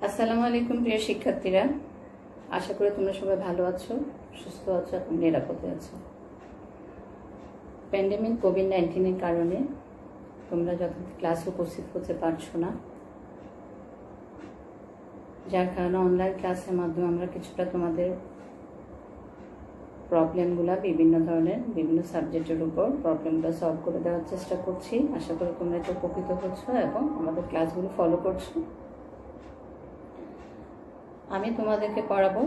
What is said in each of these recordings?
আসসালামু আলাইকুম প্রিয় শিক্ষার্থীরা, আশা করি তোমরা সবাই ভালো আছো, সুস্থ আছো এবং নিরাপদে আছো। প্যান্ডেমিক কোভিড-19 কারণে তোমরা যথাযথ ক্লাসে উপস্থিত হতে পারছো না, যার কারণে অনলাইন ক্লাসের মাধ্যমে আমরা কিছুটা তোমাদের প্রবলেমগুলো বিভিন্ন সাবজেক্টের উপর প্রবলেমগুলো সলভ করে দেওয়ার চেষ্টা করছি। আশা করি তোমরা একটু উপকৃত হচ্ছ এবং আমাদের ক্লাসগুলো ফলো করছো। আমি তোমাদেরকে পড়াবো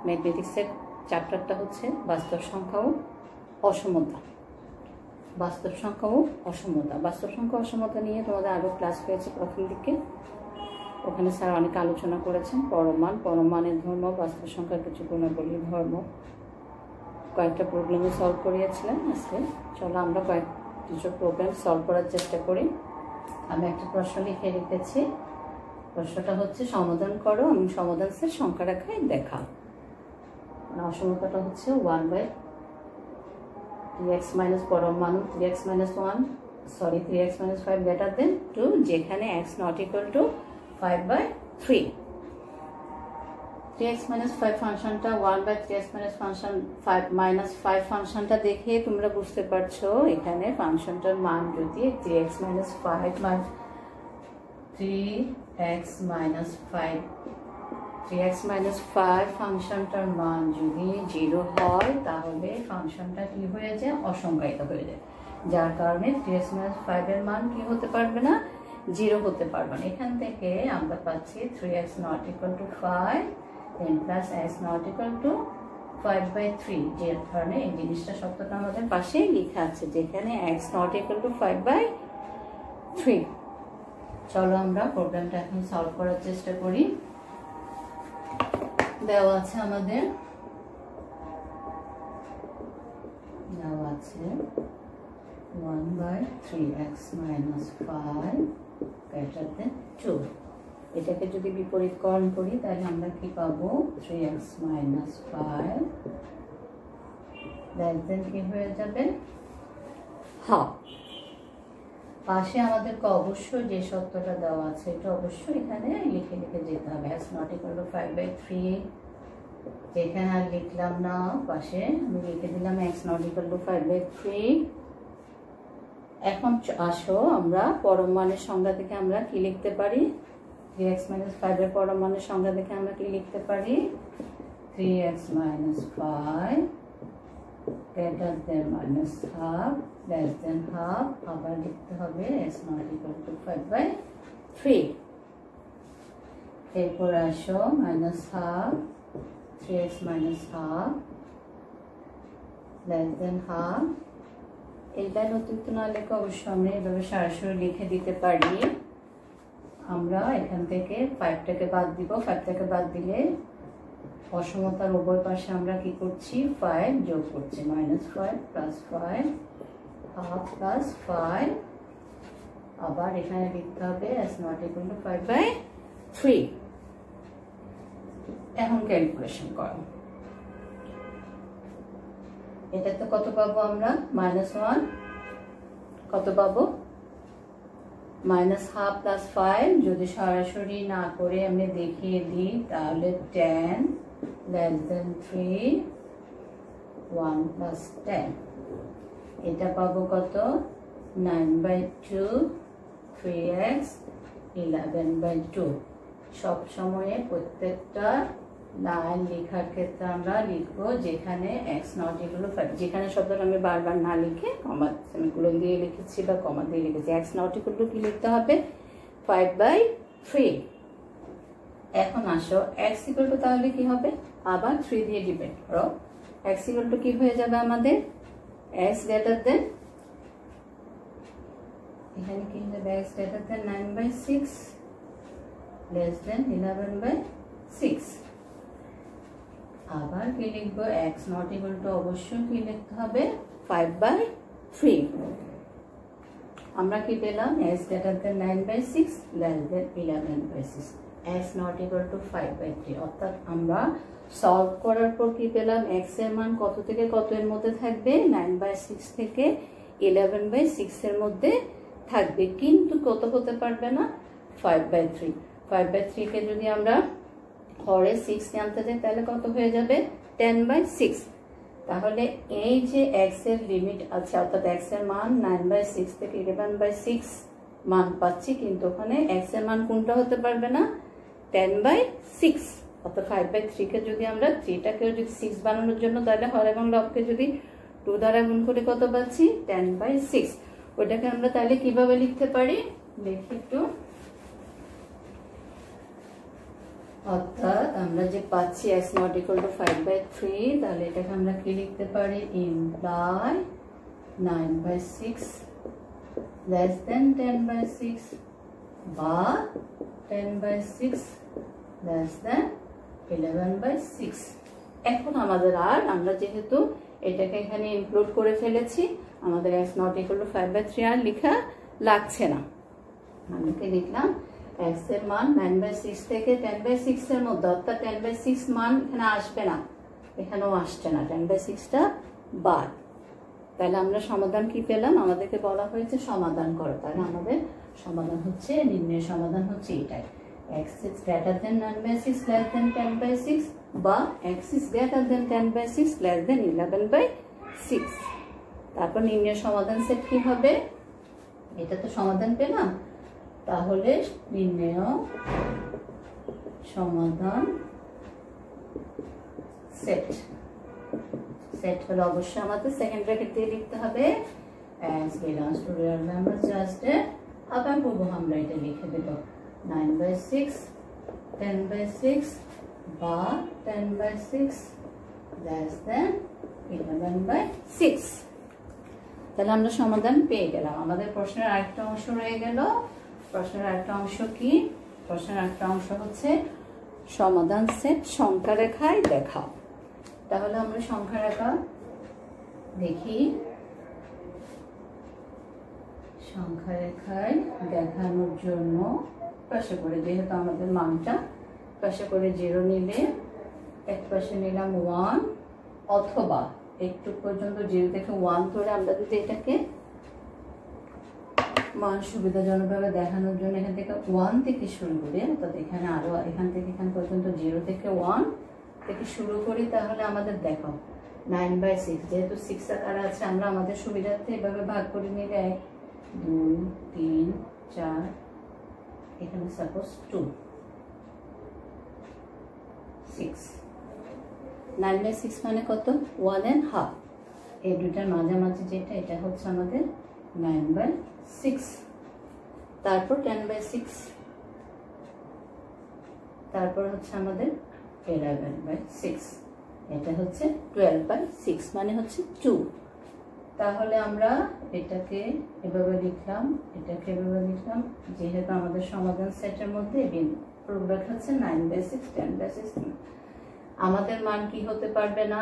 ম্যাথমেটিক্সের চ্যাপ্টারটা হচ্ছে বাস্তব সংখ্যা ও অসমতা। বাস্তব সংখ্যা অসমতা নিয়ে তোমাদের আরও ক্লাস হয়েছে প্রথম দিকে। ওখানে স্যার অনেক আলোচনা করেছেন। পরমাণের ধর্ম, বাস্তব সংখ্যার কিছু গুণাবলী, ধর্ম, কয়েকটা প্রবলেমে সলভ করিয়েছিলেন। আজকে চলো আমরা কিছু প্রবলেম সলভ করার চেষ্টা করি। আমি একটা প্রশ্ন লিখে রেখেছি। প্রশ্নটা হচ্ছে সমাধান করো এবং সমাধান সেট সংখ্যা রেখায় দেখা। অসমতাটা হচ্ছে 1/3x মাইনাস পরমাণু 3x মাইনাস 5 গ্রেটার দেন 2, যেখানে x not equal two 5/3। 3x minus 5 ফাংশনটা 1/3x মাইনাস 5 ফাংশনটা দেখে তোমরা বুঝতে পারছো এখানে ফাংশনটার মান যদি 3x মাইনাস 5 ফাংশনটার মান যদি 0 হয় তাহলে ফাংশনটা কি হয়ে যায়? অসংজ্ঞায়িত হয়ে যায়, যার কারণে 3x মাইনাস 5 এর মান কি হতে পারবে না? 0 হতে পারবে না। এখান থেকে আমরা পাচ্ছি 3x not equal to 5 plus x not equal two 5/3, যে কারণে এই জিনিসটা সত্যটা আমাদের পাশে লেখা আছে, যেখানে x নট ইকুয়াল টু 5/3। চলো আমরা প্রবলেমটা এখন সলভ করার চেষ্টা করি। দেওয়া আছে আমাদের 1/3x মাইনাস 5 গ্রেটার দেন 2। এটাকে যদি বিপরীতকরণ করি তাহলে আমরা কি পাবো? 3x মাইনাস 5 লেস দেন কি হয়ে যাবে? হাফ। পাশে আমাদেরকে অবশ্যই যে সত্যটা দেওয়া আছে এটা অবশ্যই এখানে লিখে যেতে হবে। x নট ইকুয়াল টু 5/3, যেখানে আর লিখলাম না, পাশে আমি লিখে দিলাম x নট ইকুয়াল টু 5/3। এখন আসো আমরা পরম মানের সংজ্ঞা থেকে আমরা কি লিখতে পারি? 3x মাইনাস 5 এর পরম মানের সংজ্ঞা থেকে আমরা কি লিখতে পারি? 3x minus 5 greater than minus half less than half, আবার লিখতে হবে x not equal to 5/3। এরপর আসো minus half 3x minus half less than half। এই লাইন অতিরিক্ত না লিখে অবশ্যই আমরা এভাবে সরাসরি লিখে দিতে পারি। আমরা এখান থেকে 5টাকে বাদ দিব। 5টাকে বাদ দিলে অসমতার উভয় পাশে আমরা কি করছি? 5 যোগ করছি, -5 + 5 হাফ প্লাস 5। আবার এখানে লিখতে হবে s নট ইকুয়াল টু 5/3। এখন ক্যালকুলেশন করো। এটা তো কত পাবো আমরা? -1 কত পাবো? -1/2 + 5। যদি সরাসরি না করে আমি দেখিয়ে দিই তাহলে 10 less than 3 1 plus 10। এটা পাবো কত? 9/2 3x 11/2। সব সময়ে প্রত্যেকটা লাইন লেখার ক্ষেত্রে আমরা লিখবো যেখানে x নট ইকুয়াল টু 5, যেখানে শব্দটা আমি বারবার না লিখে কমা সেমিকোলন দিয়ে লিখেছি বা কমা দিয়ে লিখেছি। x নট ইকুয়াল টু কি লিখতে হবে? 5/3। এখন আসো x ইকুয়াল টু তাহলে কি হবে? আবার 3 দিয়ে ডিপেন্ড করো। x ইকুয়াল টু কি হয়ে যাবে আমাদের? x গ্রেটার দেন, এখানে কি হবে? x greater than 9/6 less than 11/6। আবার কি লিখবো? x নট ইকুয়াল টু অবশ্যই কি লিখতে হবে? 5/3। আমরা কি পেলাম? x greater than 9/6 less than 11/6, x not equal two 5/3। অর্থাৎ আমরা সলভ করার পর কি পেলাম? x এর মান কত থেকে কত এর মধ্যে থাকবে? 9/6 থেকে 11/6 এর মধ্যে থাকবে, কিন্তু কত হতে পারবে না? 5/3। 5/3 কে যদি আমরা হরে 6 আনতে যাই তাহলে কত হয়ে যাবে 10/6। তাহলে এই যে x এর লিমিট আছে অর্থাৎ x এর মান 9/6 থেকে 11/6 মান পাচ্ছি, কিন্তু ওখানে x এর মান কোনটা হতে পারবে না 10/6। অর্থাৎ 5/3 কে যদি আমরা 3টাকেও যদি 6 বানানোর জন্য তাহলে হর এবং লবকে যদি 2 দ্বারা গুণ করে কত পাচ্ছি 10/6। ওইটাকে আমরা তাহলে কিভাবে লিখতে পারি দেখি একটু। অর্থাৎ আমরা যে পাচ্ছি x not equal to 5/3, তাহলে এটাকে আমরা কি লিখতে পারি imply 9/6 less than 10/6 বা 10/6 less than 11/6। এখন আমাদের আর আমরা যেহেতু এটাকে এখানে ইনক্লুড করে ফেলেছি আমাদের x not equal to 5/3 আর লেখা লাগছে না। আমরা লিখলাম x এর মান 9/6 থেকে 10/6 এর মধ্যে, অর্থাৎ 10/6 মান এখানে আসবে না, এখানেও আসছে না, 10/6টা বাদ। তাহলে আমরা সমাধান কি পেলাম, আমাদেরকে বলা হয়েছে সমাধান করো, তাহলে আমাদের সমাধান হচ্ছে নির্ণয় সমাধান হচ্ছে এটাই x is greater than 9/6 less than 10/6 বা x is greater than 10/6 less than 11/6। তারপর নির্ণয় সমাধান সেট কি হবে, এটা তো সমাধান পেলাম, তাহলে নির্ণয় সমাধান সেট সেট হলো অবশ্যই আমাদের সেকেন্ড ব্র্যাকেট দিয়ে লিখতে হবে x belongs to real numbers just আবার পূর্ব আমরা এটা লিখে দেব 9/6 10/6 বা 10/6 less than 11/6। তাহলে আমরা সমাধান পেয়ে গেলাম। আমাদের প্রশ্নের আরেকটা অংশ রয়ে গেল। প্রশ্নের আরেকটা অংশ কি, প্রশ্নের আরেকটা অংশ হচ্ছে সমাধান সেট সংখ্যা রেখায় দেখাও। তাহলে আমরা সংখ্যা রেখা দেখি, সংখ্যা রেখায় দেখানোর জন্য পাশে করে, যেহেতু আমাদের মানটা পাশে করে 0 নিলে এক পাশে নিলাম 1 অথবা একটু পর্যন্ত 0 থেকে 1 ধরে আমরা যদি এটাকে মান সুবিধাজনকভাবে দেখানোর জন্য এখান থেকে 1 থেকে শুরু করি, অর্থাৎ এখানে আরো এখান থেকে এখান পর্যন্ত 0 থেকে 1 থেকে শুরু করি, তাহলে আমাদের দেখো 9/6 যেহেতু 6 আকার আছে আমরা আমাদের সুবিধার্থে এভাবে ভাগ করে নিলে 1 2 3 4 এখানে সাপোজ 2 6 9/6 মানে কত 1.5, এই দুটার মাঝামাঝি যেটা এটা হচ্ছে আমাদের 9/6। তারপর 10/6, তারপর হচ্ছে আমাদের 11/6, এটা হচ্ছে 12/6 মানে হচ্ছে 2। তাহলে আমরা এটাকে এভাবে লিখলাম, এটাকে এভাবে লিখলাম, যেহেতু আমাদের সমাধান সেটের মধ্যে প্রোডাক্ট হচ্ছে 9/6 10/6, আমাদের মান কি হতে পারবে না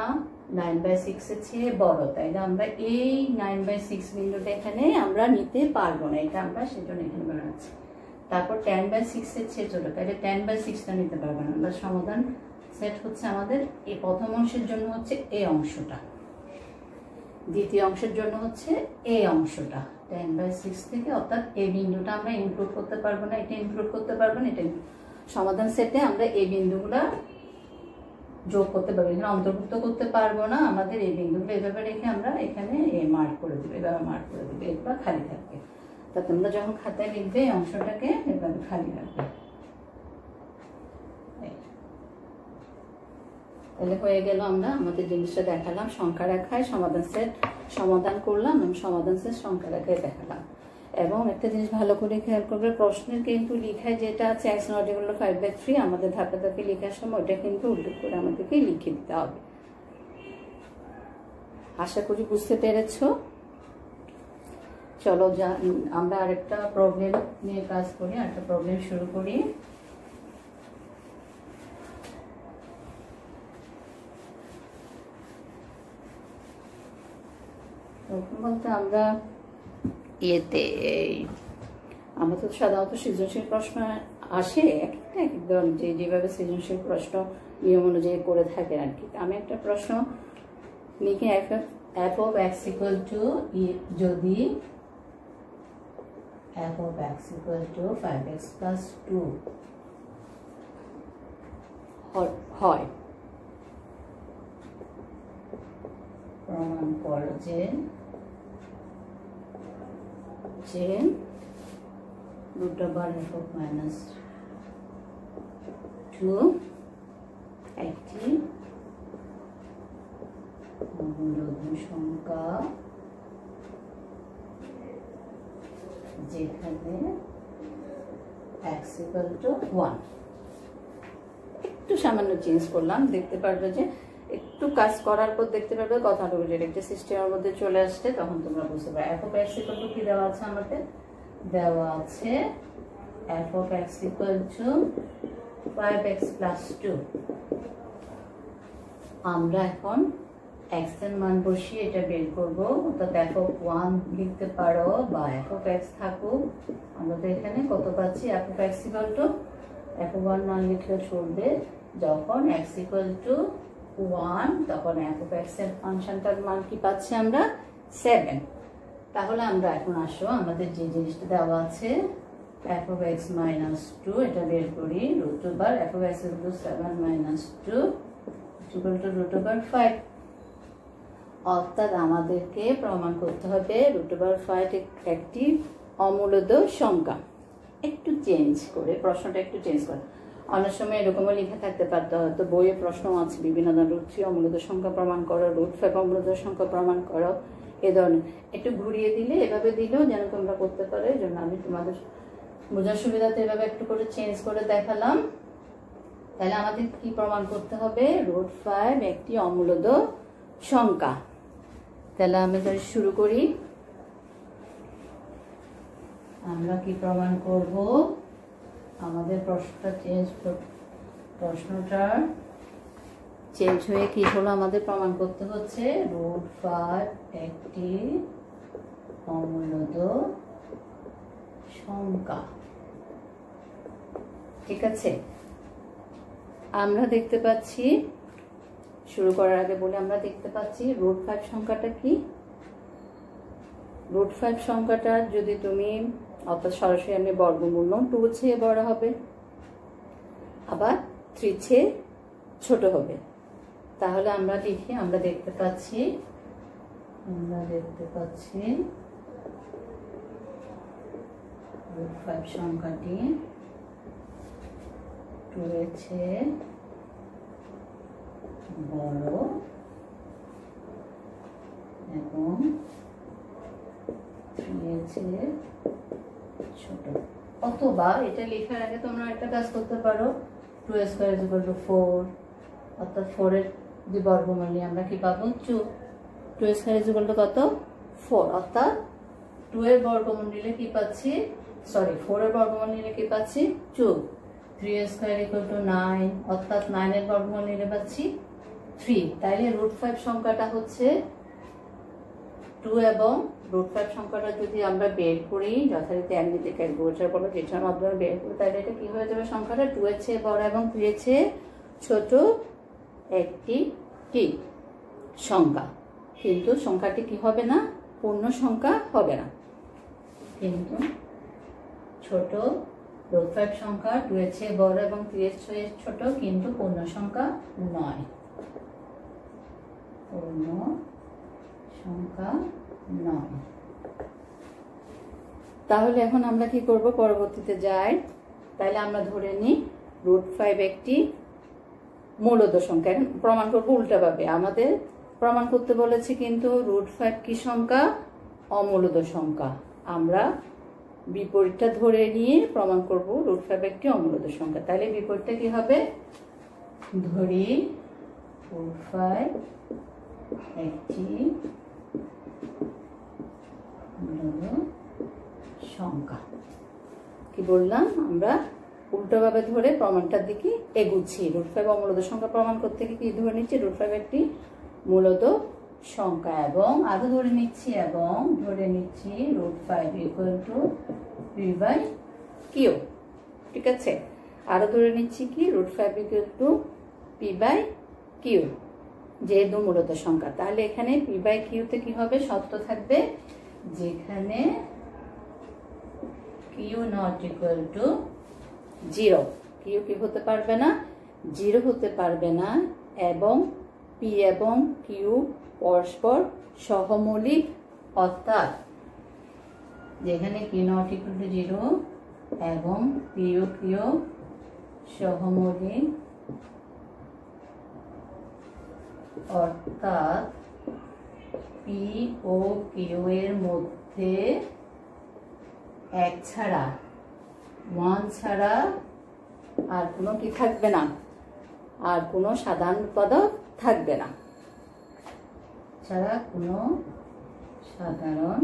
9/6 এর চেয়ে বড়, তাইলে আমরা এই 9/6 বিন্দুটা এখানে আমরা নিতে পারবো না, এটা আমরা সেজন্য এখানে বানাচ্ছি। তারপর 10/6 এর চেয়ে ছোট, তাহলে 10/6টা নিতে পারবো না। আমরা সমাধান সেট হচ্ছে আমাদের এই প্রথম অংশের জন্য হচ্ছে এই অংশটা, দ্বিতীয় অংশের জন্য হচ্ছে এই অংশটা 10/6 থেকে, অর্থাৎ এই বিন্দুটা আমরা ইনক্লুড করতে পারবো না, এটা ইনক্লুড করতে পারবো না, এটা সমাধান সেটে আমরা এই বিন্দুগুলা যোগ করতে পারবো, এখানে অন্তর্ভুক্ত করতে পারবো না। আমাদের এই বিন্দুগুলো এভাবে রেখে আমরা এখানে মার্ক করে দেবো, এভাবে মার্ক করে দেবো, এগুলো খালি থাকবে। তা তোমরা যখন খাতায় লিখবে এই অংশটাকে এভাবে খালি রাখবে। তাহলে হয়ে গেল, আমরা আমাদের জিনিসটা দেখালাম সংখ্যা রেখায় সমাধান সেট সমাধান করলাম এবং সমাধান সেট সংখ্যা রেখায় দেখালাম। এবং একটা জিনিস ভালো করে খেয়াল করবে, প্রশ্নের কিন্তু লেখায় যেটা আছে x not equal to 5/3 আমাদের ধাপে ধাপে লেখার সময় ওটা কিন্তু উল্লেখ করে আমাদেরকে লিখে দিতে হবে। আশা করি বুঝতে পেরেছ। চলো আমরা আরেকটা প্রবলেম নিয়ে কাজ করি, আরেকটা প্রবলেম শুরু করি। বলতে আমরা আমরা তো সাধারণত সৃজনশীল প্রশ্ন আসে একটা একদম যেভাবে সৃজনশীল প্রশ্ন নিয়ম অনুযায়ী করে থাকে আর কি। আমি একটা প্রশ্ন লিখে f of x equal to যদি f of x equal to 5x plus 2 হয়। প্রমাণ করো যে √(f(-2) একটি অমূলদ সংখ্যা যেখানে x = 1। একটু সামান্য চেঞ্জ করলাম, দেখতে পারবে যে একটু কাজ করার পর দেখতে পারবে কথাটুকু যেটা একটা সিস্টেমের মধ্যে চলে আসছে, তখন তোমরা বুঝতে পারবে। f(x) কি দেওয়া আছে আমাদের? দেওয়া আছে f(x) = 5x + 2। আমরা এখন x এর মান বসিয়ে এটা বের করব, অর্থাৎ f(1) লিখতে পারো বা f(x) থাকুক। আমরা তো এখানে কত পাচ্ছি? f(x) f(1) না লিখলে চলবে। যখন x = 1 তখন f(x) এর ফাংশনটার মান কি পাচ্ছি আমরা? 7। তাহলে আমরা এখন আসো আমাদের যে জিনিসটা দেওয়া আছে f(x - 2) এটা বের করি। f(x) = 7 - 2 = √5। অর্থাৎ আমাদেরকে প্রমাণ করতে হবে √5 একটি অমূলদ সংখ্যা। একটু চেঞ্জ করে প্রশ্নটা একটু চেঞ্জ করে, অনেক সময় এরকমও লেখা থাকতে পারতো, হয়তো বইয়ে প্রশ্ন আছে বিভিন্ন ধরনের √3 অমূলদ সংখ্যা প্রমাণ করো, √5 অমূলদ সংখ্যা প্রমাণ করো, এ ধরনের। একটু ঘুরিয়ে দিলে এভাবে দিলেও যেন তোমরা করতে পারো, এই জন্য আমি তোমাদের বোঝার সুবিধাতে এভাবে একটু করে চেঞ্জ করে দেখালাম। তাহলে আমাদের কি প্রমাণ করতে হবে? √5 একটি অমূলদ সংখ্যা। তাহলে আমি শুরু করি। আমরা কি প্রমাণ করব? আমাদের প্রশ্নটা চেঞ্জ হয়ে কি হলো? আমাদের প্রমাণ করতে হচ্ছে √5 একটি অমূলদ সংখ্যা। ঠিক আছে, আমরা দেখতে পাচ্ছি, শুরু করার আগে বলে আমরা দেখতে পাচ্ছি √5 সংখ্যাটা কি? √5 সংখ্যাটা যদি তুমি অর্থাৎ সরাসরি আমি বর্গমূল 2 চেয়ে বড় হবে, আবার 3 চেয়ে ছোট হবে। তাহলে আমরা লিখি, আমরা দেখতে পাচ্ছি √5 সংখ্যাটি 2 এর চেয়ে বড় এবং 3 এর চেয়ে ছোট। অথবা এটা লেখার আগে তোমরা একটা কাজ করতে পারো, 2² = 4, অর্থাৎ 4 এর যদি বর্গমূল নিই আমরা কি পাবো? 2। 2² কত? 4, অর্থাৎ 2 এর বর্গমূল নিলে কি পাচ্ছি? 4 এর বর্গমূল নিলে কি পাচ্ছি? 2। 3² = 9, অর্থাৎ 9 এর বর্গমূল নিলে পাচ্ছি 3। তাইলে √5 সংখ্যাটা হচ্ছে 2 এবং √5 সংখ্যাটা যদি আমরা বের করি যথারীতি এমনিতে ক্যালকুলেটর বলো যেটার মাধ্যমে বের করি, তাহলে এটা কি হয়ে যাবে? সংখ্যাটা 2 এর চেয়ে বড় এবং 3 এর চেয়ে ছোট একটি কি সংখ্যা। কিন্তু সংখ্যাটি কি হবে না? পূর্ণ সংখ্যা হবে না। কিন্তু ছোট √5 সংখ্যা 2 এর চেয়ে বড় এবং 3 এর চেয়ে ছোট, কিন্তু পূর্ণ সংখ্যা নয়। পূর্ণ সংখ্যা নয়। তাহলে এখন আমরা কি করব? পরবর্তীতে যাই। তাহলে আমরা ধরে নিই √5 একটি মূলদ সংখ্যা। এখন প্রমাণ করব উল্টাভাবে। আমাদের প্রমাণ করতে বলেছি কিন্তু √5 কি সংখ্যা? অমূলদ সংখ্যা। আমরা বিপরীতটা ধরে নিয়ে প্রমাণ করব √5 একটি অমূলদ সংখ্যা। তাহলে বিপরীতটা কি হবে? ধরি √5 একটি মূলদ সংখ্যা। কি বললাম? আমরা উল্টোভাবে ধরে প্রমাণটার দিকে এগুচ্ছি। √5 অমূলদ সংখ্যা প্রমাণ করতে কি ধরে নিচ্ছি? √5 একটি মূলদ সংখ্যা এবং আরো ধরে নিচ্ছি √5 = p/q। ঠিক আছে, আরো ধরে নিচ্ছি কি? √5 = p/q, যেহেতু মূলদ সংখ্যা। তাহলে এখানে p/q তে কি হবে? শর্ত থাকবে, যেখানে q ≠ 0। q কি হতে পারবে না? জিরো হতে পারবে না এবং পি এবং কিউ পরস্পর সহমৌলিক, অর্থাৎ যেখানে Q not equal to zero এবং পি ও কিউ সহমৌলিক, অর্থাৎ পি ও কিউ এর মধ্যে এক ছাড়া, ওয়ান ছাড়া আর কোনো কি থাকবে না, আর কোনো সাধারণ উৎপাদক থাকবে না, ছাড়া কোনো সাধারণ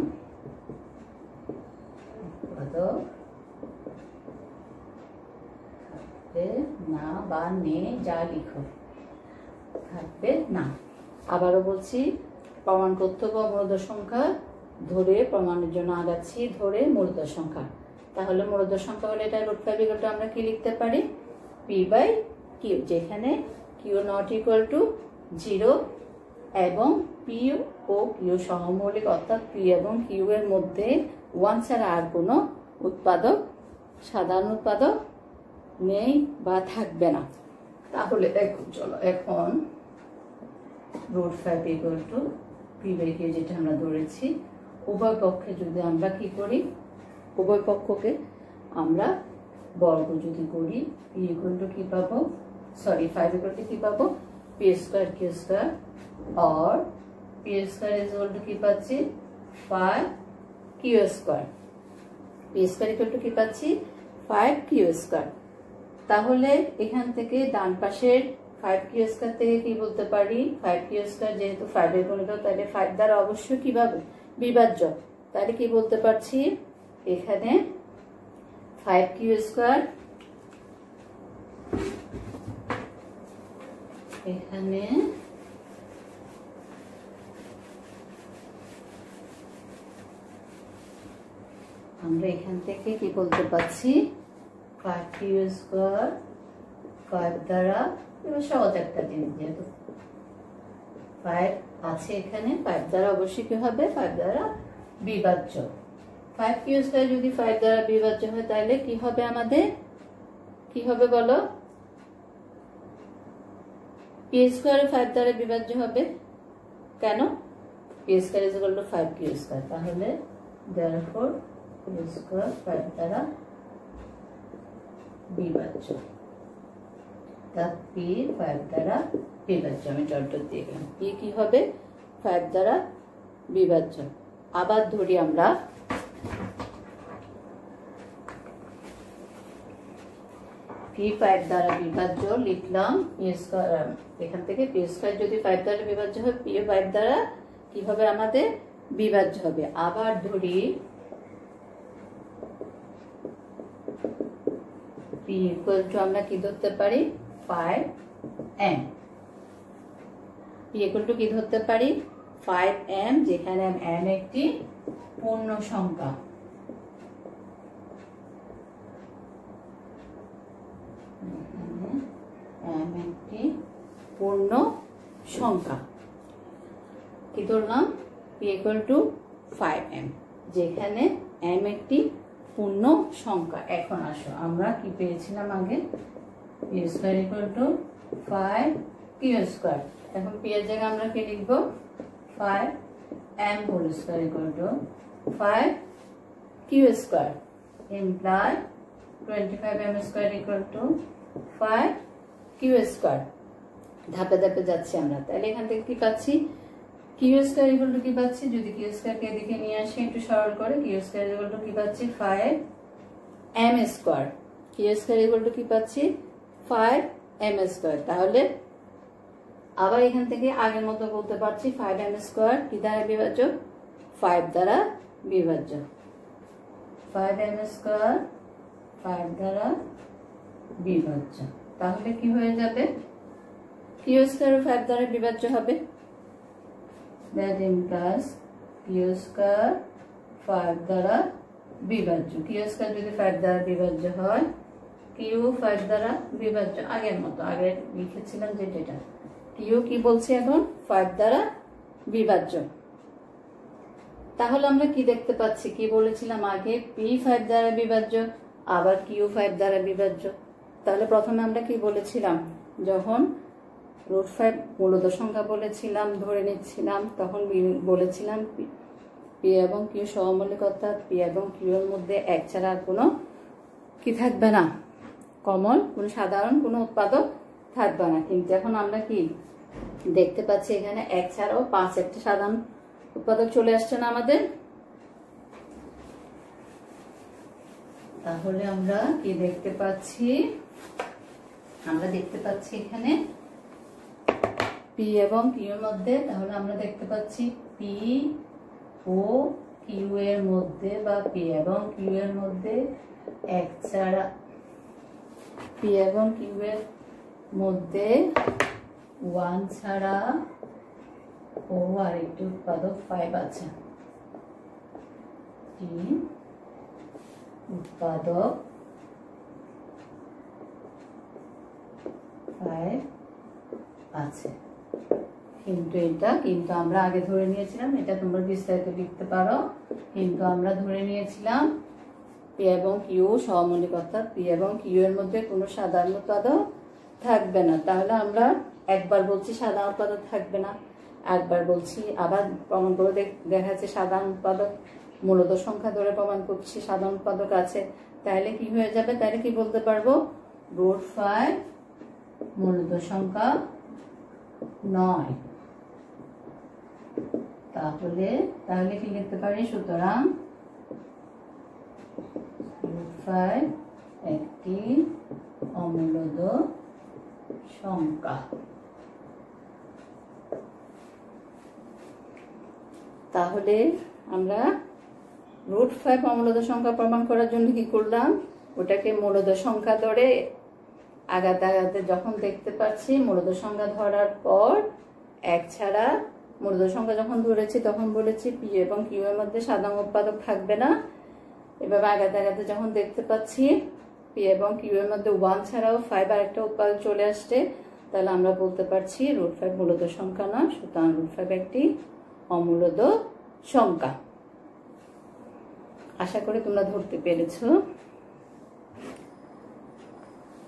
উৎপাদক থাকবে না বা নেই, যা লিখো থাকবে না। আবারও বলছি, প্রমাণ করতে হবে মূলদ সংখ্যা ধরে, প্রমাণের জন্য আগাচ্ছি ধরে মূলদ সংখ্যা। তাহলে মূলদ সংখ্যা হলে এটা রুট 5 ইকুয়াল টু আমরা কি লিখতে পারি, পি বাই কিউ, যেখানে Q not equal to zero এবং পি ও কিউ সহমৌলিক, অর্থাৎ পি এবং কিউ এর মধ্যে ওয়ান ছাড়া আর কোনো উৎপাদক, সাধারণ উৎপাদক নেই বা থাকবে না। তাহলে চলো এখন root 5 equal to P by Q যেটা আমরা ধরেছি, উভয় পক্ষে যদি আমরা কি করি, উভয় পক্ষকে আমরা বর্গ যদি করি, পি ইকুয়াল টু কি পাবো, সরি 5 ইকুয়াল টু কি পাবো, পি স্কোয়ার কিউ স্কোয়ার, और p square is equal to কি পাচ্ছি 5 q square, p square equal to কি পাচ্ছি 5 কিউ স্কোয়ার। তাহলে এখান থেকে ডান পাশের 5 কিউ স্কোয়ার থেকে কি বলতে পারি, 5 কিউ স্কোয়ার যেহেতু 5 এর গুণিত, তাহলে 5 দ্বারা অবশ্যই কিভাবে বিভাজ্য, তাহলে কি বলতে পারছি এখানে 5 কিউ স্কোয়ার, এখানে আমরা এখান থেকে কি বলতে পারছি 5 কিউ স্কোয়ার 5 দ্বারা, এবার সহজ একটা জিনিস, যেহেতু 5 আছে এখানে, 5 দ্বারা অবশ্যই কি হবে 5 দ্বারা বিভাজ্য। 5 কিউ স্কোয়ার যদি 5 দ্বারা বিভাজ্য হয় তাহলে কি হবে, আমাদের কি হবে বলো, পি স্কোয়ার 5 দ্বারা বিভাজ্য হবে, কেন, p square is equal to 5 q square, তাহলে therefore পি স্কোয়ার 5 দ্বারা বিভাজ্য, তা পি 5 দ্বারা বিভাজ্য, আমি ডট দিয়ে গেলাম, পি কি হবে 5 দ্বারা বিভাজ্য। আবার ধরি আমরা পি 5 দ্বারা বিভাজ্য লিখলাম, পি স্কোয়ার, এখান থেকে পি স্কোয়ার যদি 5 দ্বারা বিভাজ্য হয়, পি 5 দ্বারা কি হবে আমাদের বিভাজ্য হবে। আবার ধরি পি ইকুয়াল টু আমরা কি ধরতে পারি 5m, পি ইকুয়াল টু কি ধরতে পারি 5m, যেখানে m একটি পূর্ণ সংখ্যা, m একটি পূর্ণ সংখ্যা, কি ধরলাম p ইকুয়াল টু 5m, যেখানে m একটি পূর্ণ সংখ্যা। এখন আসো আমরা কি পেয়েছিলাম আগে, p square equal to 5 q square, এখন p এর জায়গায় আমরা কি লিখব 5m whole square equal to 5 q square implies 25m square equal to 5 q square. ধাপে ধাপে যাচ্ছি আমরা, তাহলে এখান থেকে কি পাচ্ছি কিউ স্কয়ার ইকুয়াল টু কি পাচ্ছি, যদি কিউ স্কয়ার কে এদিকে নিয়ে আসি একটু সরল করে, কিউ স্কয়ার ইকুয়াল টু কি পাচ্ছি 5m square, q square equal to কি পাচ্ছি 5m স্কয়ার। তাহলে আবার এখান থেকে আগের মতো বলতে পারছি 5m স্কয়ার কি দ্বারা বিভাজ্য, 5 দ্বারা বিভাজ্য, 5m স্কয়ার 5 দ্বারা বিভাজ্য। তাহলে কি হয়ে যাবে, কিউ স্কয়ার 5 দ্বারা বিভাজ্য হবে, that implies কিউ স্কয়ার 5 দ্বারা বিভাজ্য, কিউ স্কয়ার যদি 5 দ্বারা বিভাজ্য হয়, কিউ 5 দ্বারা বিভাজ্য, আগের মতো আগে লিখেছিলাম যে এটা কিউ কি বলছি এখন 5 দ্বারা বিভাজ্য। তাহলে আমরা কি দেখতে পাচ্ছি, কি বলেছিলাম আগে পি 5 দ্বারা বিভাজ্য, আবার কিউ 5 দ্বারা বিভাজ্য। তাহলে প্রথমে আমরা কি বলেছিলাম যখন √5 মূলদ সংখ্যা বলেছিলাম, ধরে নিচ্ছিলাম, তখন বলেছিলাম পি এবং কিউ সহমৌলিক, অর্থাৎ পি এবং কিউ এর মধ্যে এক ছাড়া আর কোনো কি থাকবে না, কমন কোনো সাধারণ কোনো উৎপাদক থাকবে না। কিন্তু এখন আমরা কি দেখতে পাচ্ছি এখানে এক ছাড়াও 5 একটা সাধারণ উৎপাদক চলে আসছে না আমাদের। তাহলে আমরা কি দেখতে পাচ্ছি, আমরা দেখতে পাচ্ছি এখানে পি এবং কিউ এর মধ্যে, তাহলে আমরা দেখতে পাচ্ছি পি ও কিউ এর মধ্যে বা পি এবং কিউ এর মধ্যে এক ছাড়া, পি এবং কিউ এর মধ্যে 1 ছাড়া ও আরেকটি উৎপাদক 5 আছে। উৎপাদক 5 আছে, কিন্তু আমরা আগে ধরে নিয়েছিলাম, এটা তোমরা বিস্তারিত লিখতে পারো, কিন্তু আমরা ধরে নিয়েছিলাম পি এবং কিউ সহমৌলিক, অর্থাৎ পি এবং কিউ এর মধ্যে কোনো সাধারণ উৎপাদক থাকবে না। তাহলে আমরা একবার বলছি সাধারণ উৎপাদক থাকবে না, একবার বলছি আবার প্রমাণ করে দেখা যাচ্ছে সাধারণ উৎপাদক, মূলদ সংখ্যা ধরে প্রমাণ করছি সাধারণ উৎপাদক আছে। তাহলে কি হয়ে যাবে, তাহলে কি বলতে পারবো, √5 মূলদ সংখ্যা নয়। তাহলে কি লিখতে পারি, সুতরাং √5 একটি অমূলদ সংখ্যা। তাহলে আমরা √5 অমূলদ সংখ্যা প্রমাণ করার জন্য কি করলাম, ওটাকে মূলদ সংখ্যা ধরে আগাতে আগাতে যখন দেখতে পাচ্ছি মূলদ সংখ্যা ধরার পর এক ছাড়া মূলদ সংখ্যা যখন ধরেছি তখন বলেছি পি এবং কিউ এর মধ্যে সাধারণ উৎপাদক থাকবে না। এভাবে আগাতে আগাতে যখন দেখতে পাচ্ছি পি এবং কিউ এর মধ্যে 1 ছাড়াও 5 আর একটা উৎপাদক চলে আসছে, তাহলে আমরা বলতে পারছি √5 মূলদ সংখ্যা না, সুতরাং √5 একটি অমূলদ সংখ্যা। আশা করি তোমরা ধরতে পেরেছো।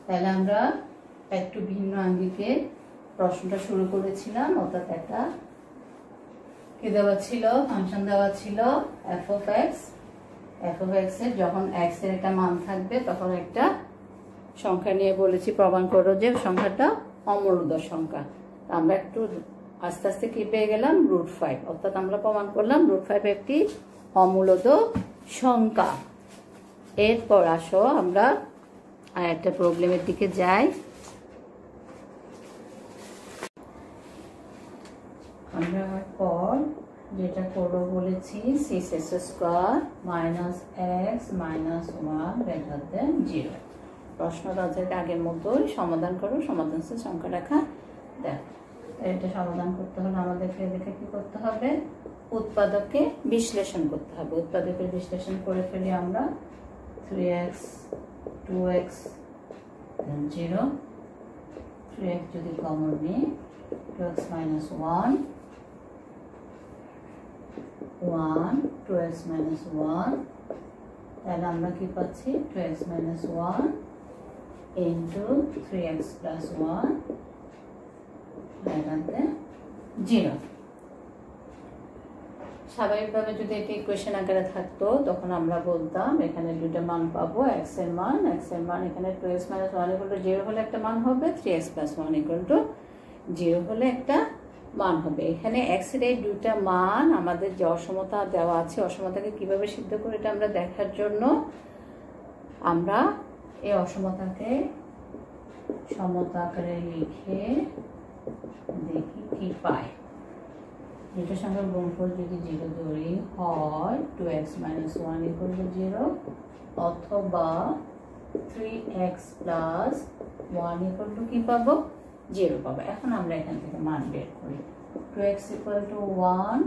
তাহলে আমরা একটু ভিন্ন আঙ্গিকে প্রশ্নটা শুরু করেছিলাম, অর্থাৎ একটা কি দেওয়া ছিল, ফাংশন দেওয়া ছিল f of x এর যখন x এর একটা মান থাকবে তখন একটা সংখ্যা নিয়ে বলেছি প্রমাণ করো যে সংখ্যাটা অমূলদ সংখ্যা। আমরা একটু আস্তে আস্তে কি পেয়ে গেলাম, √5, অর্থাৎ আমরা প্রমাণ করলাম √5 একটি অমূলদ সংখ্যা। এরপর আসো আমরা আর একটা প্রবলেমের দিকে যাই। আমরা পর যেটা করবো বলেছি 6x² - x - 1 > 0। প্রশ্নটা আগের মতোই সমাধান করো, সমাধান সংখ্যা রেখা দেখো। এটা সমাধান করতে হলে আমাদেরকে দেখে কি করতে হবে, উৎপাদককে বিশ্লেষণ করতে হবে। উৎপাদকের বিশ্লেষণ করে ফেলি আমরা 3x 2x 0, 3x যদি কমন নিই 2x - 1 1 2x - 1, তাহলে আমরা কি পাচ্ছি 2x - 1 into 3x plus 1 0। স্বাভাবিকভাবে যদি এটি ইকুয়েশন আকারে থাকতো তখন আমরা বলতাম এখানে দুইটা মান পাবো, x এর মান এখানে 2x - 1 = 0 হলে একটা মান হবে, 3x + 1 = 0 হলে একটা মান হবে। এখানে x এর এই দুইটা মান আমাদের যে অসমতা দেওয়া আছে, অসমতাকে কিভাবে সিদ্ধ করে এটা আমরা দেখার জন্য আমরা এই অসমতাকে সমতা আকারে লিখে দেখি কি পাই। দুটোর সঙ্গে গুণফল যদি 0 ধরি হয় 2x - 1 = 0 অথবা 3x + 1 = কি পাবো, 0 পাবো। এখন আমরা এখান থেকে মান বের করি, 2x = 1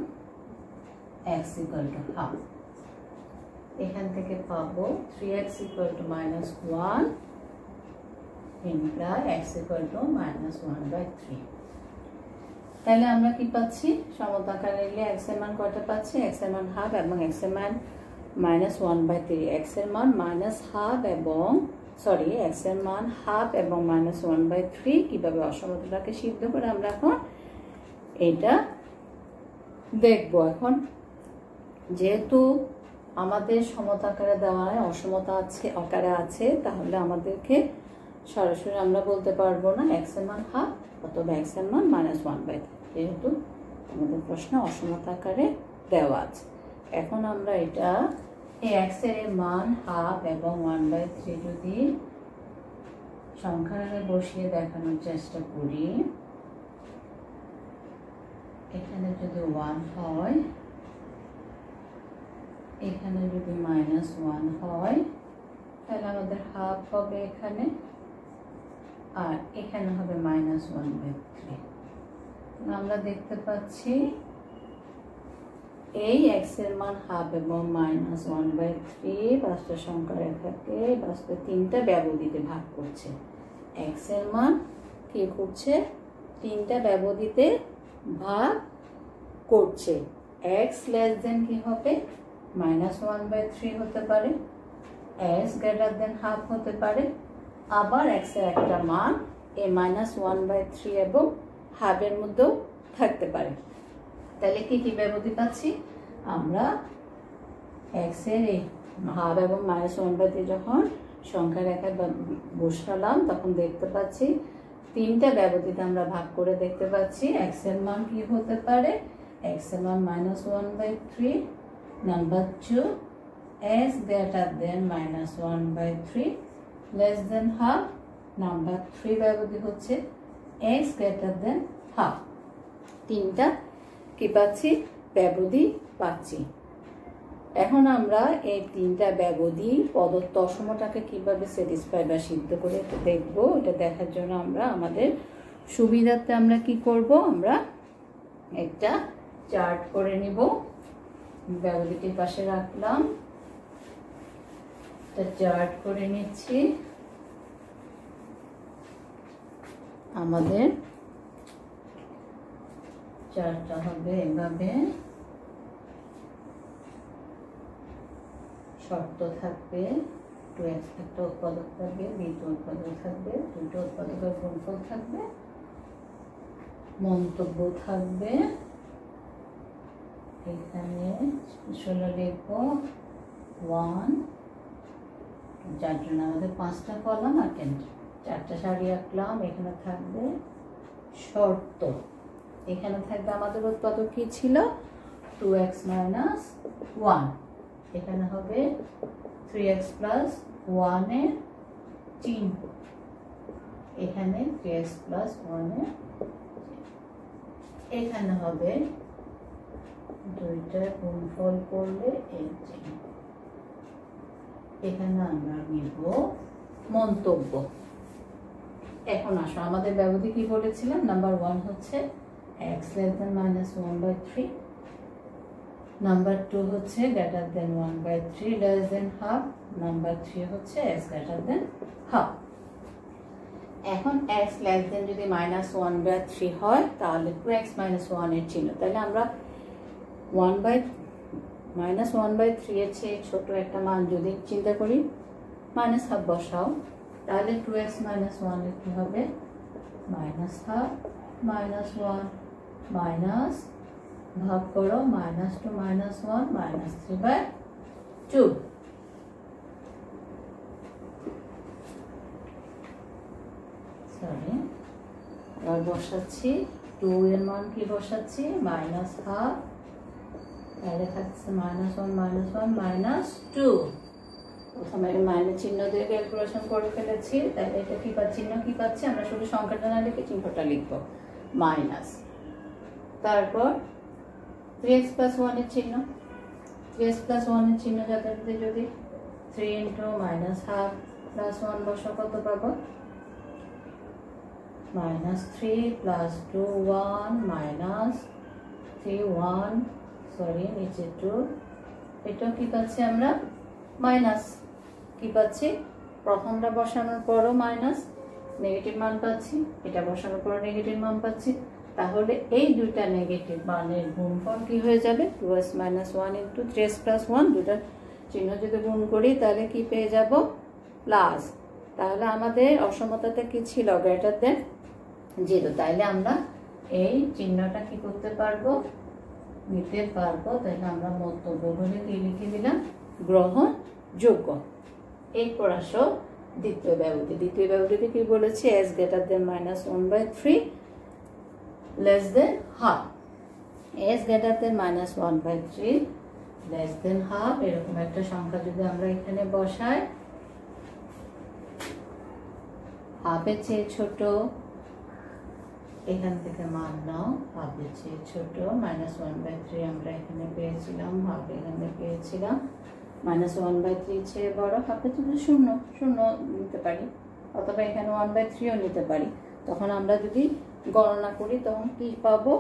x = ½ এখান থেকে পাবো 3x = -1 imply x = -1/3। তাহলে আমরা কি পাচ্ছি, সমতা আকারে নিলে x এর মান কয়টা পাচ্ছি, x এর মান ½ এবং x এর মান -1/3। x এর মান -½ এবং সরি এক্স এর মান হাফ এবং -1/3 কিভাবে অসমতাটাকে সিদ্ধ করে আমরা এখন এটা দেখবো। এখন যেহেতু আমাদের সমতা আকারে দেওয়া হয়, অসমতা আছে আকারে আছে, তাহলে আমাদেরকে সরাসরি আমরা বলতে পারবো না এক্স এর মান হাফ অথবা এক্স এর মান -1/3, যেহেতু আমাদের প্রশ্নে অসমতা আকারে দেওয়া আছে। এখন আমরা এটা এক্স এর মান হাফ এবং 1/3 যদি সংখ্যার আগে বসিয়ে দেখানোর চেষ্টা করি, এখানে যদি 1 হয়, এখানে যদি -1 হয়, তাহলে আমাদের হাফ হবে এখানে, আর এখানে হবে -1/3। আমরা দেখতে পাচ্ছি এই এক্স এর মান হাফ এবং -1/3 বাস্তব সংখ্যা রেখাকে বাস্তব তিনটা ব্যবধিতে ভাগ করছে। এক্স এর মান কি করছে? তিনটা ব্যবধিতে ভাগ করছে। এক্স লেস দেন কি হবে? -1/3 হতে পারে, এক্স গ্রেটার দেন হাফ হতে পারে, আবার এক্স এর একটা মান এই -1/3 এবং হাফের মধ্যেও থাকতে পারে। তাহলে কি কি ব্যবধি পাচ্ছি আমরা? এক্স এর এই হাফ এবং -1/3 যখন সংখ্যা রেখায় বসালাম তখন দেখতে পাচ্ছি তিনটা ব্যবধিতে আমরা ভাগ করে দেখতে পাচ্ছি এক্স এর মান কি হতে পারে? এক্স এর মান -1/3, number 2 x greater than -1/3 less than half, number 3 ব্যবধি হচ্ছে এক্স গ্রেটার দেন হাফ। তিনটা কি পাচ্ছি? ব্যবধি পাচ্ছি। এখন আমরা এই তিনটা ব্যবধি প্রদত্ত অসমতাকে কিভাবে স্যাটিসফাই বা সিদ্ধ করে দেখবো। এটা দেখার জন্য আমরা আমাদের সুবিধার্থে আমরা কি করব? আমরা একটা চার্ট করে নিব, ব্যবধিটির পাশে রাখলাম, একটা চার্ট করে নিচ্ছি। আমাদের চার্টটা হবে এভাবে, শর্ত থাকবে 2x একটা উৎপাদক থাকবে, দ্বিতীয় উৎপাদক থাকবে, দুটো উৎপাদকের গুণফল থাকবে, মন্তব্য থাকবে। এখানে 16 লিখব 1, যার জন্য আমাদের 5টা কলাম আর 4টা সারি আঁকলাম। এখানে থাকবে শর্ত, এখানে থাকবে আমাদের উৎপাদক কি ছিল? 2x - 1, এখানে হবে 3x + 1 এর চিহ্ন, এখানে 3x + 1 এর, এখানে হবে দুইটা গুণফল করলে এই চিহ্ন। এখানে আমরা নিব মন্তব্য। এখন আসো আমাদের ব্যবধি কি বলেছিলাম? নাম্বার 1 হচ্ছে x > -1/3, নাম্বার 2 হচ্ছে greater than 1/3 less than half, number 3 হচ্ছে x গ্রেটার দেন হাফ। এখন x লেস দেন যদি -1/3 হয় তাহলে 2x - 1 এর চিহ্ন, তাহলে আমরা -1/3 এর চেয়ে ছোট একটা মান যদি চিন্তা করি, -1/2 বসাও, তাহলে 2x - 1 এর কি হবে? -1/2 -1 মাইনাস ভাগ করো -2 - 1 -3/2। সরি, এবার বসাচ্ছি 2 এর মান কি বসাচ্ছি? -1/2, তাহলে থাকছে -1 - 2। প্রথমে মাইনাস চিহ্ন দিয়ে ক্যালকুলেশন করে ফেলেছি, তাহলে এটা কি চিহ্ন কি পাচ্ছি? আমরা শুধু সংখ্যাটা না লিখে চিহ্নটা লিখবো মাইনাস, তারপর 3x + 1 এর চিহ্ন, 3x + 1 এর চিহ্ন যাতে যদি 3 × -1/2 + 1 বসা কত পাবো? -3 + 2 1 -3 1, সরি নিচে 2, এটা কি পাচ্ছি আমরা? মাইনাস কি পাচ্ছি? প্রথমটা বসানোর পরও মাইনাস, নেগেটিভ মান পাচ্ছি, এটা বসানোর পর নেগেটিভ মান পাচ্ছি, তাহলে এই দুইটা নেগেটিভ মানের গুণফল কি হয়ে যাবে? 2x - 1 × 3x + 1, দুটার চিহ্ন যদি গুণ করি তাহলে কি পেয়ে যাব? প্লাস তাহলে আমাদের অসমতাটা কি ছিল, গ্রেটার দেন 0। তাইলে আমরা এই চিহ্নটা কি করতে পারবো, নিতে পারবো। তাহলে আমরা মন্তব্য বলে কি লিখে দিলাম, গ্রহণযোগ্য। এরপর আসো দ্বিতীয় ব্যবধি। দ্বিতীয় ব্যবধিতে কি বলেছি, s greater than -1/3 less than half। s greater than -1/3 less than half এরকম একটা সংখ্যা যদি আমরা এখানে বসাই, হাফের চেয়ে ছোট, এখান থেকে মান নাও, হাফের চেয়ে ছোট, -1/3 আমরা এখানে পেয়েছিলাম, হাফ এখানে পেয়েছিলাম, -1/3 চেয়ে বড়, হাফের চেয়ে শূন্য, শূন্য নিতে পারি, অথবা এখানে 1/3ও নিতে পারি। তখন আমরা যদি গণনা করি তখন কি পাবো,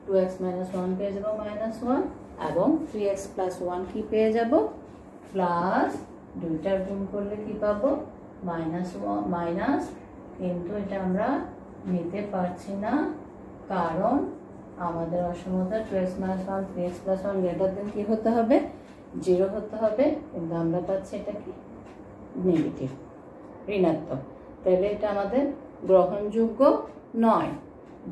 2x - 1 পেয়ে যাবো -1, এবং 3x + 1 কি পেয়ে যাব, প্লাস, দুইটার গুণ করলে কি পাবো, মাইনাস। কিন্তু এটা আমরা নিতে পারছি না, কারণ আমাদের অসমতা 2x - 1 3x + 1 গ্রেটার দেন কি হতে হবে, 0 হতে হবে। কিন্তু আমরা পাচ্ছি এটা কি, নেগেটিভ, ঋণাত্মক। তাহলে এটা আমাদের গ্রহণযোগ্য নয়।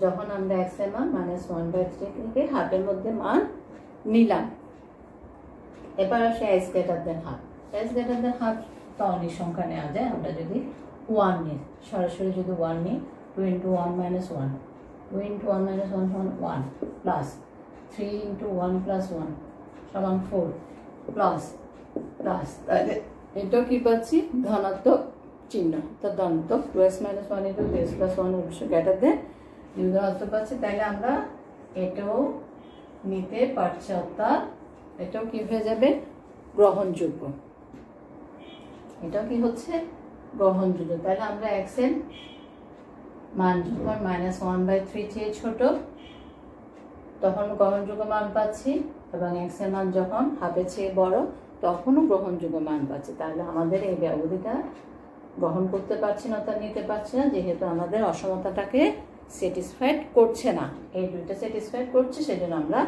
যখন আমরা x এর মান -1/3 থেকে হাফের মধ্যে মান নিলাম। এবার আসে s greater than half। s greater than half তো অনেক সংখ্যা নেওয়া যায়। আমরা যদি 1 নিই, সরাসরি যদি 1 নিই, 2 × 1 - 1, 2 × 1 - 1 সমান 1, প্লাস 3 × 1 + 1 সমান 4, প্লাস, তাহলে এটাও কি পাচ্ছি, ধনাত্মক চিহ্ন। তো ধনাত্মক 2x - 1 × 2x + 1 অবশ্যই গ্রেটার দেন ধনাত্মক পাচ্ছি। তাহলে আমরা এটাও নিতে পারছি, অর্থাৎ এটাও কি হয়ে যাবে, গ্রহণযোগ্য। এটাও কি হচ্ছে, গ্রহণযোগ্য। তাহলে আমরা x এর মান যখন -1/3 চেয়ে ছোট তখন গ্রহণযোগ্য মান পাচ্ছি, এবং x এর মান যখন হাফের চেয়ে বড় তখনও গ্রহণযোগ্য মান পাচ্ছি। তাহলে আমাদের এই ব্যবধিটা গ্রহণ করতে পারছি না, অর্থাৎ নিতে পারছি না, যেহেতু আমাদের অসমতাটাকে স্যাটিসফাইড করছে না। এই দুইটা স্যাটিসফাইড করছে, সেজন্য আমরা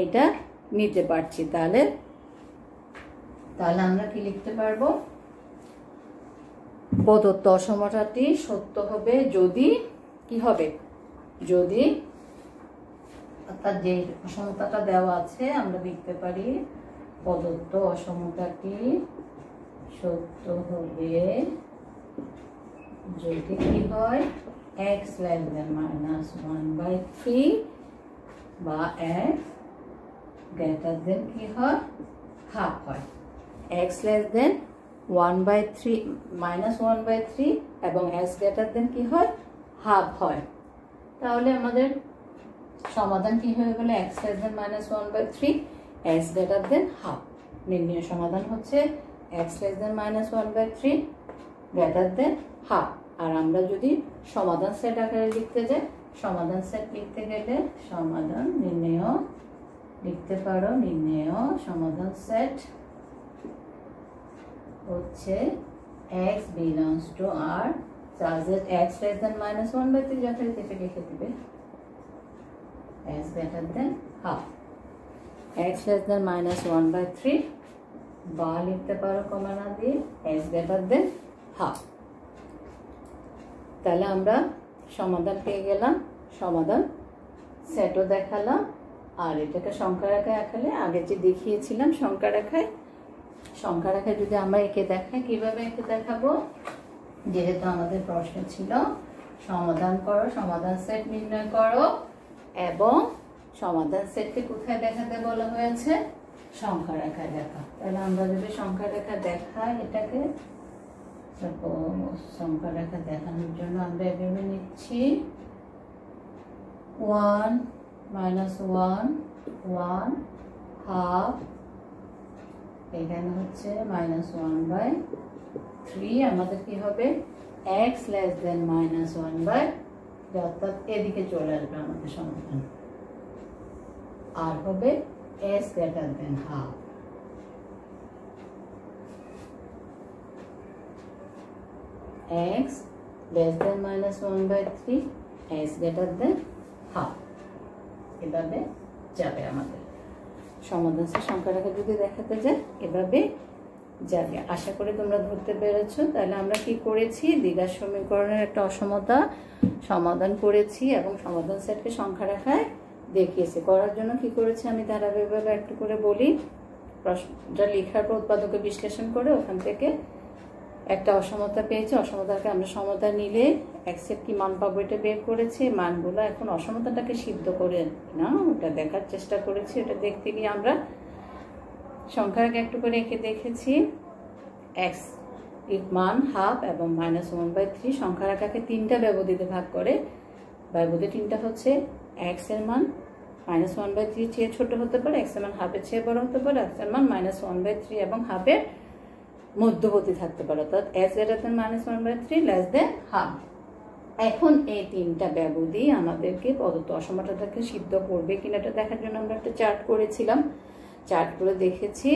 এটা নিতে পারছি। তাহলে আমরা কি লিখতে পারবো, প্রদত্ত অসমতাটি সত্য হবে যদি কি হবে, যদি, অর্থাৎ যে অসমতাটা দেওয়া আছে আমরা লিখতে পারি, প্রদত্ত অসমতাটি সত্য হবে যদি কি হয়, x -1/3 বা x greater than কি হয়, হাফ হয়। x -1/3 এবং x greater than কি হয়, হাফ হয়। তাহলে আমাদের সমাধান কি হয়ে গেল, x -1/3 x greater than half. নির্ণয় সমাধান হচ্ছে x -1/3 greater than হাফ। আর আমরা যদি সমাধান সেট আকারে লিখতে যাই, সমাধান সেট লিখতে গেলে সমাধান নির্ণয় লিখতে পারো, নির্ণয় সমাধান সেট হচ্ছে x belongs to R such that x -1/3 যথারীতি এটা লিখে দিবে x greater than half, x -1/3 বা লিখতে পারো কমা না দিয়ে x greater than half। তাহলে আমরা সমাধান পেয়ে গেলাম, সমাধান সেটও দেখালাম। আর এটাকে সংখ্যা রেখায় আঁকালে, আগে যে দেখিয়েছিলাম সংখ্যা রেখায় যদি আমরা একে দেখাই, কিভাবে একে দেখাবো, যেহেতু আমাদের প্রশ্ন ছিল সমাধান করো, সমাধান সেট নির্ণয় করো, এবং সমাধান সেটকে কোথায় দেখাতে বলা হয়েছে, সংখ্যা রেখায় দেখা। তাহলে আমরা যদি সংখ্যা রেখা দেখাই, এটাকে সংখ্যা রেখা দেখানোর জন্য আমরা এভাবে নিচ্ছি 1 -1 1 হাফ, এখানে হচ্ছে -1/3। আমাদের কি হবে, x -1/3, অর্থাৎ এদিকে চলে আসবে আমাদের সমাধান। আর হবে s greater than half। x -1/3 s greater than half, এভাবে যাবে আমাদের সমাধান। সংখ্যা রেখা যদি দেখাতে যায় এভাবে যাবে। আশা করি তোমরা ধরতে পেরেছো। তাহলে আমরা কি করেছি, দ্বিঘাত সমীকরণের একটা অসমতা সমাধান করেছি এবং সমাধান সেটকে সংখ্যা রেখায় দেখিয়েছি। করার জন্য কি করেছি আমি ধারাবাহিকভাবে একটু করে বলি। প্রশ্নটা লেখার পর উৎপাদকে বিশ্লেষণ করে ওখান থেকে একটা অসমতা পেয়েছি, অসমতাকে আমরা সমতা নিলে এক্সের কি মান পাবো এটা বের করেছি। মানগুলো এখন অসমতাটাকে সিদ্ধ করে না ওটা দেখার চেষ্টা করেছি। ওটা দেখতে গিয়ে আমরা সংখ্যাকে একটু করে এঁকে দেখেছি। এক্স এর মান হাফ এবং -1/3 সংখ্যা রেখাকে 3টা ব্যবধিতে ভাগ করে। ব্যবধি 3টা হচ্ছে এক্স এর মান -1/3 চেয়ে ছোট হতে পারে, এক্স এর মান হাফের চেয়ে বড় হতে পারে, এক্স এর মান -1/3 এবং হাফের মধ্যবর্তী থাকতে পারে, অর্থাৎ x greater than -1/3 less than half. এখন এই 3টা ব্যবধি আমাদেরকে প্রদত্ত অসমতাটাকে সিদ্ধ করবে কিনা এটা দেখার জন্য আমরা একটা চার্ট করেছিলাম। চার্ট করে দেখেছি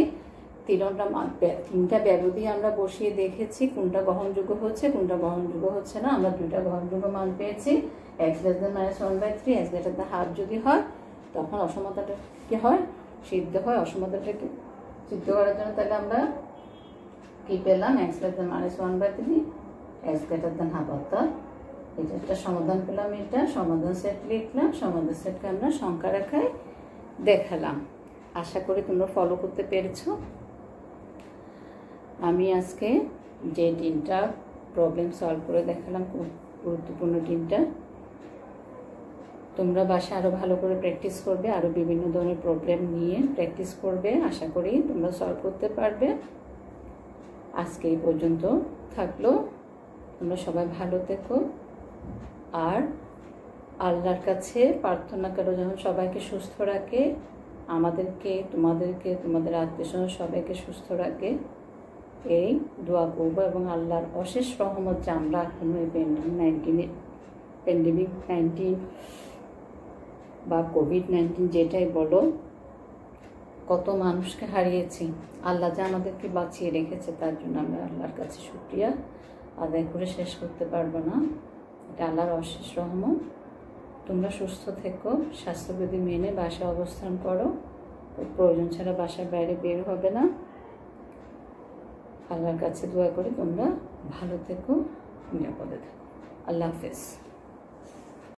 3টা ব্যবধি আমরা বসিয়ে দেখেছি কোনটা গ্রহণযোগ্য হচ্ছে কোনটা গ্রহণযোগ্য হচ্ছে না। আমরা 2টা গ্রহণযোগ্য মান পেয়েছি, x less than -1/3, x greater than half যদি হয় তখন অসমতাটা কি হয়, সিদ্ধ হয়। অসমতাটাকে সিদ্ধ করার জন্য তাহলে আমরা কি পেলাম, x less than -1/3, x greater than half, অর্থাৎ এটা একটা সমাধান পেলাম। এটা সমাধান সেট লিখলাম, সমাধান সেটকে আমরা সংখ্যা রেখায় দেখালাম। আশা করি তোমরা ফলো করতে পেরেছো। আমি আজকে যে 3টা প্রবলেম সলভ করে দেখালাম খুব গুরুত্বপূর্ণ 3টা, তোমরা বাসায় আরও ভালো করে প্র্যাকটিস করবে, আরও বিভিন্ন ধরনের প্রবলেম নিয়ে প্র্যাকটিস করবে। আশা করি তোমরা সলভ করতে পারবে। আজকে এই পর্যন্ত থাকলো। তোমরা সবাই ভালো থেকো আর আল্লাহর কাছে প্রার্থনা করো যেন সবাইকে সুস্থ রাখে, আমাদেরকে তোমাদেরকে তোমাদের আত্মীয়স্বজন সবাইকে সুস্থ রাখে, এই দোয়া করবো। এবং আল্লাহর অশেষ রহমত যে আমরা এখনো এই প্যান্ডেমিক 19 বা কোভিড-19 যেটাই বলো কত মানুষকে হারিয়েছি, আল্লাহ যে আমাদেরকে বাঁচিয়ে রেখেছে তার জন্য আমরা আল্লাহর কাছে শুকরিয়া আদায় করে শেষ করতে পারবো না। এটা আল্লাহর অশেষ রহমত। তোমরা সুস্থ থেকো, স্বাস্থ্যবিধি মেনে বাসায় অবস্থান করো, প্রয়োজন ছাড়া বাসার বাইরে বের হবে না। আল্লাহর কাছে দোয়া করি তোমরা ভালো থেকো, নিরাপদে থেকো। আল্লাহ হাফেজ।